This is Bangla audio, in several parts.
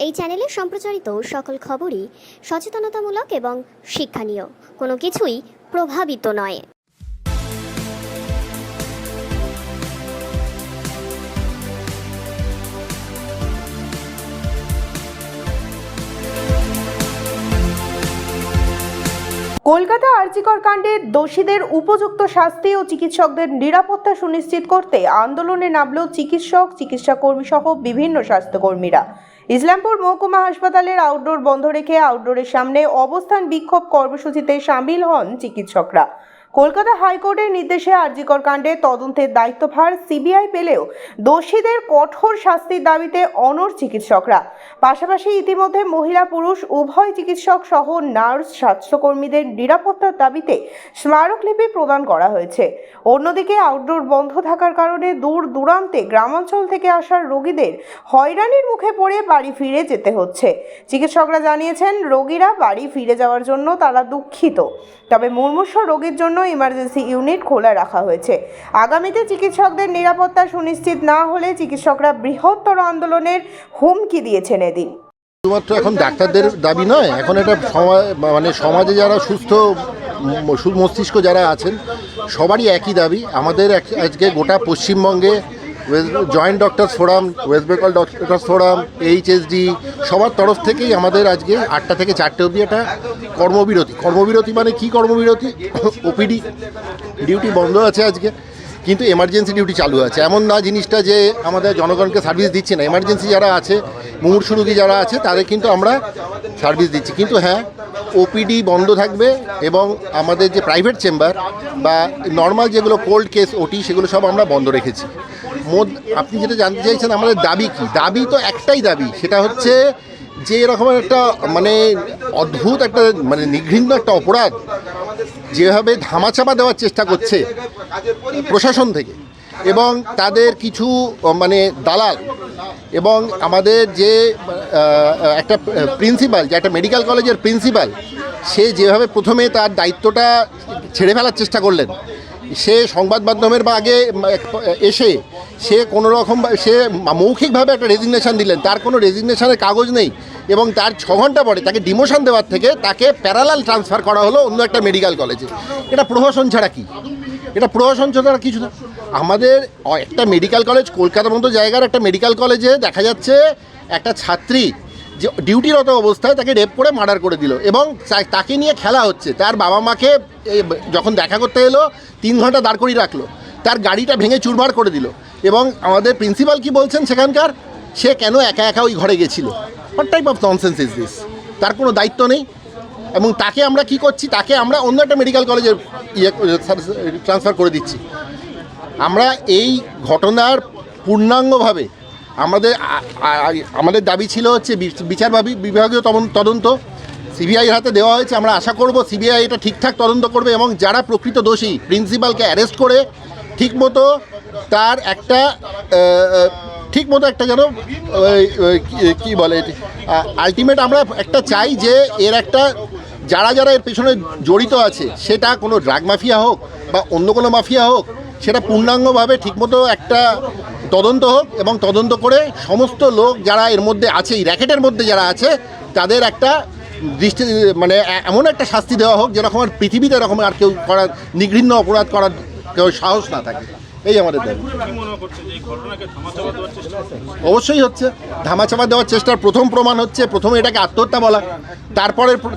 এই চ্যানেলে সম্প্রচারিত সকল খবরই সচেতনতামূলক এবং শিক্ষণীয়, কোনো কিছুই প্রভাবিত নয়। কলকাতা আরজিকর কাণ্ডে দোষীদের উপযুক্ত শাস্তি ও চিকিৎসকদের নিরাপত্তা সুনিশ্চিত করতে আন্দোলনে নামল চিকিৎসক, চিকিৎসাকর্মী সহ বিভিন্ন স্বাস্থ্যকর্মীরা। ইসলামপুর মহকুমা হাসপাতালের আউটডোর বন্ধ রেখে আউটডোরের সামনে অবস্থান বিক্ষোভ কর্মসূচিতে সামিল হন চিকিৎসকরা। কলকাতা হাইকোর্টের নির্দেশে আরজিকর কাণ্ডে তদন্তের দায়িত্বভার সিবিআই পেলেও দোষীদের কঠোর শাস্তির দাবিতে অনড় চিকিৎসকরা। পাশাপাশি ইতিমধ্যে মহিলা পুরুষ উভয় চিকিৎসক সহ নার্স, স্বাস্থ্যকর্মীদের নিরাপত্তার দাবিতে স্মারকলিপি প্রদান করা হয়েছে। অন্যদিকে আউটডোর বন্ধ থাকার কারণে দূর দূরান্তে গ্রামাঞ্চল থেকে আসা রোগীদের হয়রানির মুখে পড়ে বাড়ি ফিরে যেতে হচ্ছে। চিকিৎসকরা জানিয়েছেন, রোগীরা বাড়ি ফিরে যাওয়ার জন্য তারা দুঃখিত, তবে মুমূর্ষু রোগীর জন্য ইমার্জেন্সি ইউনিট খোলা রাখা হয়েছে। আগামীতে চিকিৎসকদের নিরাপত্তা সুনিশ্চিত না হলে চিকিৎসকরা বৃহত্তর আন্দোলনের হুমকি দিয়েছেন এদিন। শুধুমাত্র এখন ডাক্তারদের দাবি নয়, এখন এটা সমাজে যারা সুস্থ মস্তিষ্ক যারা আছেন সবারই একই দাবি। আমাদের আজকে গোটা পশ্চিমবঙ্গে joint doctors forum, West Bengal doctors forum, HSD সবার তরফ থেকেই আমাদের আজকে 8টা থেকে 4টে অবধি একটা কর্মবিরতি মানে কি কর্মবিরতি? ওপিডি ডিউটি বন্ধ আছে আজকে, কিন্তু এমার্জেন্সি ডিউটি চালু আছে। এমন না জিনিসটা যে আমাদের জনগণকে সার্ভিস দিচ্ছে না। এমার্জেন্সি যারা আছে, মুমূর্ষু রোগী যারা আছে, তাদের কিন্তু আমরা সার্ভিস দিচ্ছি। কিন্তু হ্যাঁ, ওপিডি বন্ধ থাকবে এবং আমাদের যে প্রাইভেট চেম্বার বা নর্মাল যেগুলো কোল্ড কেস ওটি সেগুলো সব আমরা বন্ধ রেখেছি। আপনি যেটা জানতে চাইছেন আমাদের দাবি কি? দাবি তো একটাই দাবি, সেটা হচ্ছে যে এরকম একটা অদ্ভুত একটা নিঘৃণ্য একটা অপরাধ যেভাবে ধামাচাপা দেওয়ার চেষ্টা করছে প্রশাসন থেকে এবং তাদের কিছু দালাল এবং আমাদের যে একটা প্রিন্সিপাল, যে একটা মেডিকেল কলেজের প্রিন্সিপাল, সে যেভাবে প্রথমে তার দায়িত্বটা ছেড়ে ফেলার চেষ্টা করলেন, সে সংবাদ মাধ্যমের আগে এসে সে কোনো রকম সে মৌখিকভাবে একটা রেজিগনেশন দিলেন, তার কোনো রেজিগনেশনের কাগজ নেই এবং তার 6 ঘন্টা পরে তাকে ডিমোশন দেওয়ার থেকে তাকে প্যারালাল ট্রান্সফার করা হলো অন্য একটা মেডিকেল কলেজে। এটা প্রহসন ছাড়া কি? এটা প্রহসন ছাড়া কিছু না। আমাদের একটা মেডিকেল কলেজ, কলকাতার মতো জায়গার একটা মেডিকেল কলেজে দেখা যাচ্ছে একটা ছাত্রী যে ডিউটিরত অবস্থায় তাকে রেপ করে মার্ডার করে দিল এবং তাকে নিয়ে খেলা হচ্ছে। তার বাবা মাকে যখন দেখা করতে এলো 3 ঘন্টা দাঁড় করিয়ে রাখলো, তার গাড়িটা ভেঙে চুরমার করে দিল এবং আমাদের প্রিন্সিপাল কি বলছেন সেখানকার, সে কেন একা একা ওই ঘরে গেছিল? What type of nonsense is this? তার কোনো দায়িত্ব নেই এবং তাকে আমরা কি করছি, তাকে আমরা অন্য একটা মেডিকেল কলেজে ট্রান্সফার করে দিচ্ছি। আমরা এই ঘটনার পূর্ণাঙ্গভাবে আমাদের দাবি ছিল হচ্ছে বিচার বিভাগীয় তদন্ত সিবিআইয়ের হাতে দেওয়া হয়েছে। আমরা আশা করব সিবিআই এটা ঠিকঠাক তদন্ত করবে এবং যারা প্রকৃত দোষী প্রিন্সিপালকে অ্যারেস্ট করে ঠিকমতো তার একটা যেন কি বলে আলটিমেট আমরা একটা চাই যে এর একটা যারা এর পেছনে জড়িত আছে, সেটা কোনো ড্রাগ মাফিয়া হোক বা অন্য কোনো মাফিয়া হোক, সেটা পূর্ণাঙ্গভাবে ঠিকমতো একটা তদন্ত হোক এবং তদন্ত করে সমস্ত লোক যারা এর মধ্যে আছে, এই র্যাকেটের মধ্যে যারা আছে, তাদের একটা এমন একটা শাস্তি দেওয়া হোক যেরকম আর পৃথিবীতে এরকম আর কেউ করার নিঘৃণ্য অপরাধ করার কেউ সাহস না থাকে। এই আমাদের দাবি। অবশ্যই হচ্ছে ধামাচাপা দেওয়ার চেষ্টার প্রথম প্রমাণ হচ্ছে প্রথমে এটাকে আত্মহত্যা বলা,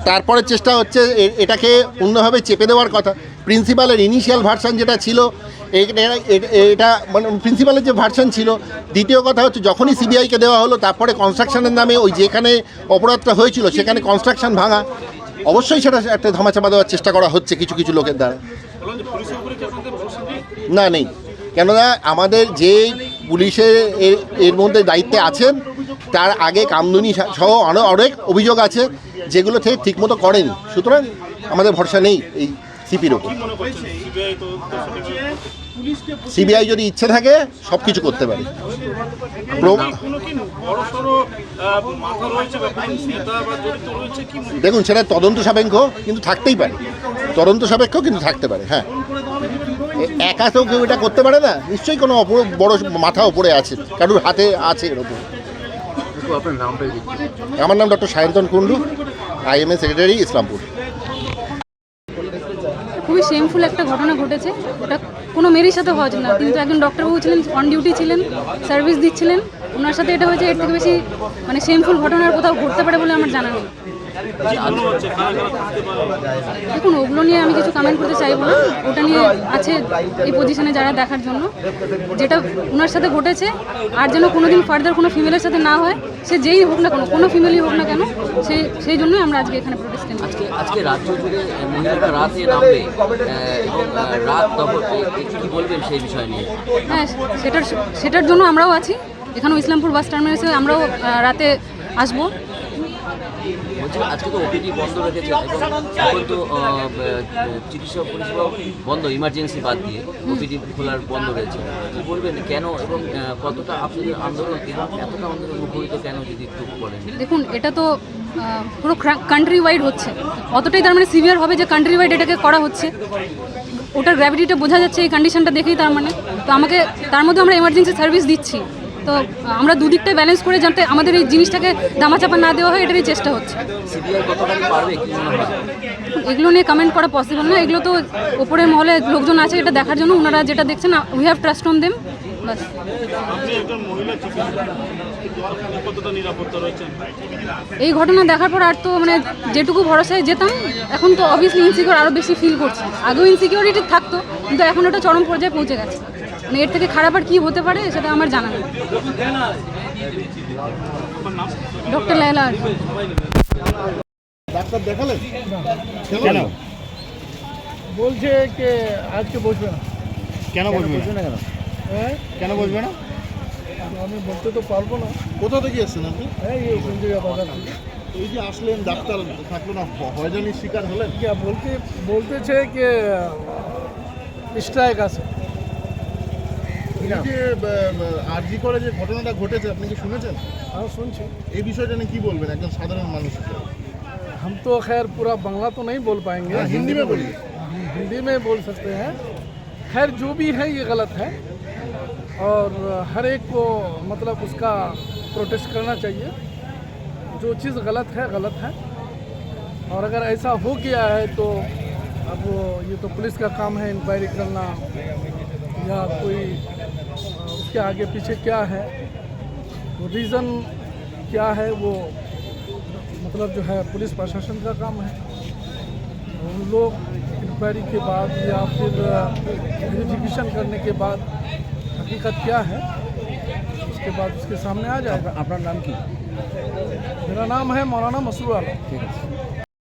তারপরের চেষ্টা হচ্ছে এটাকে অন্যভাবে চেপে দেওয়ার কথা। প্রিন্সিপালের ইনিশিয়াল ভার্সন যেটা ছিল এটা প্রিন্সিপালের যে ভার্সন ছিল। দ্বিতীয় কথা হচ্ছে যখনই সিবিআইকে দেওয়া হলো তারপরে কনস্ট্রাকশনের নামে ওই যেখানে অপরাধটা হয়েছিল সেখানে কনস্ট্রাকশন ভাঙা। অবশ্যই সেটা একটা ধামাচাপা দেওয়ার চেষ্টা করা হচ্ছে কিছু লোকের দ্বারা। না, নেই। কেননা আমাদের যে পুলিশের এর মধ্যে দায়িত্বে আছেন তার আগে কামদুনি সহ অনেক অভিযোগ আছে যেগুলো থেকে ঠিকমতো করেনি, সুতরাং আমাদের ভরসা নেই এই সিপির ওপর। সিবিআই যদি ইচ্ছে থাকে সব কিছু করতে পারে। দেখুন, সেটা তদন্ত সাপেক্ষ কিন্তু থাকতেই পারে, থাকতে পারে। হ্যাঁ, একা তো কেউ এটা করতে পারে না, নিশ্চয়ই কোনো বড় মাথা ওপরে আছে, কারোর হাতে আছে এরকম। একটু আপনার নামটা দিচ্ছি। আমার নাম doctor Sayantan Kundu, IMA secretary, Islampur. খুবই শেমফুল একটা ঘটনা ঘটেছে। ওটা কোনো মেয়ের সাথে হওয়া না, কিন্তু একজন ডক্টরবাবু ছিলেন, অন ডিউটি ছিলেন, সার্ভিস দিচ্ছিলেন, ওনার সাথে এটা হয়েছে। এর থেকে বেশি মানে শেমফুল ঘটনার কোথাও ঘটতে পারে বলে আমার জানা নেই। দেখুন, ওগুলো নিয়ে আমি কিছু কমেন্ট করতে চাইবো না। ওটা নিয়ে আছে এই পজিশনে যারা দেখার জন্য। যেটা ওনার সাথে ঘটেছে আর যেন কোনোদিন ফার্দার কোনো ফিমেলের সাথে না হয়, সে যেই হোক না কেন, কোনো ফিমেলই হোক না কেন, সেই জন্যই আমরা আজকে এখানে প্রোটেস্ট করছি। আজকে রাজ্য জুড়ে মহিলারা রাতে নামবে এবং রাত দখল, কি বলবেন সেই বিষয় নিয়ে? হ্যাঁ, সেটার জন্য আমরাও আছি। এখানেও ইসলামপুর বাস টার্মিনাসে আমরাও রাতে আসবো। বলছি, আজকে তো ওপিডি বন্ধ রেখেছে এবং এখন তো চিকিৎসা পরিষেবা বন্ধ, ইমার্জেন্সি বাদ দিয়ে ওপিডি খোলার বন্ধ রয়েছে। কি বলবেন কেন এবং কতটা আপনাদের আন্দোলন এতটা আন্দোলন মুখরিত কেন, যদি একটু বলেন? দেখুন, এটা তো পুরো কান্ট্রি ওয়াইড হচ্ছে। অতটাই তার মানে সিভিয়ার হবে যে কান্ট্রি ওয়াইড এটাকে করা হচ্ছে। ওটার গ্র্যাভিটিটা বোঝা যাচ্ছে এই কন্ডিশনটা দেখেই। তার মানে তো আমাকে তার মধ্যে আমরা এমার্জেন্সি সার্ভিস দিচ্ছি। তো আমরা দুদিকটাই ব্যালেন্স করে যাতে আমাদের এই জিনিসটাকে দামাচাপা না দেওয়া হয়, এটারই চেষ্টা হচ্ছে। সিবিআই কতখানি পারবে কি মনে হয়? এগুলো নিয়ে কমেন্ট করা পসিবল না। এগুলো তো ওপরের মহলে লোকজন আছে এটা দেখার জন্য। ওনারা যেটা দেখছেন, we have trust on them, বাস। এই ঘটনা দেখার পর আর তো মানে যেটুকু ভরসায় যেতাম, এখন তো অবভিয়াসলি ইনসিকিউর আরও বেশি ফিল করছি। আগেও ইনসিকিউরিটি থাকতো, কিন্তু এখন ওটা চরম পর্যায়ে পৌঁছে গেছে। মানে এর থেকে খারাপ আর কী হতে পারে সেটা আমার জানা নেই। ডক্টর লায়লা। ডাক্তার দেখালেন? কেন বলছে যে আজকে বসবে না। কেন বসবে না? কেন কেন বসবে না আমি বলতে তো পারবো না। কোথা থেকে এসছেন আপনি? এই সঞ্জয় বাজার থেকে। এই যে আসলেন, ডাক্তার থাকলো না, হয়রানির শিকার হলেন? বলতেছে যে স্ট্রাইক আছে। এই যে আরজি করে যে ঘটনাটা ঘটেছে, আপনি কি শুনেছেন? হ্যাঁ, শুনছি। এই বিষয়টা নিয়ে কি বলবেন একজন সাধারণ মানুষ হিসেবে? हम तो खैर पूरा बांग्ला तो नहीं बोल पाएंगे। हिंदी में बोलिए। हिंदी में बोल सकते हैं। खैर जो भी है ये गलत है और हर एक को मतलब उसका प्रोटेस्ट करना चाहिए। जो चीज़ गलत है और अगर ऐसा हो गया है तो अब ये तो पुलिस का काम है इंक्वायरी करना, या कोई उसके आगे पीछे क्या है, रीज़न क्या है, वो मतलब जो है पुलिस प्रशासन का काम है। उन लोग इंक्वायरी के बाद या फिर वेरिफिकेशन करने के बाद हकीकत क्या है, उसके बाद उसके सामने आ जाएगा। अपना नाम की? मेरा नाम है मौलाना मसरूर आलम।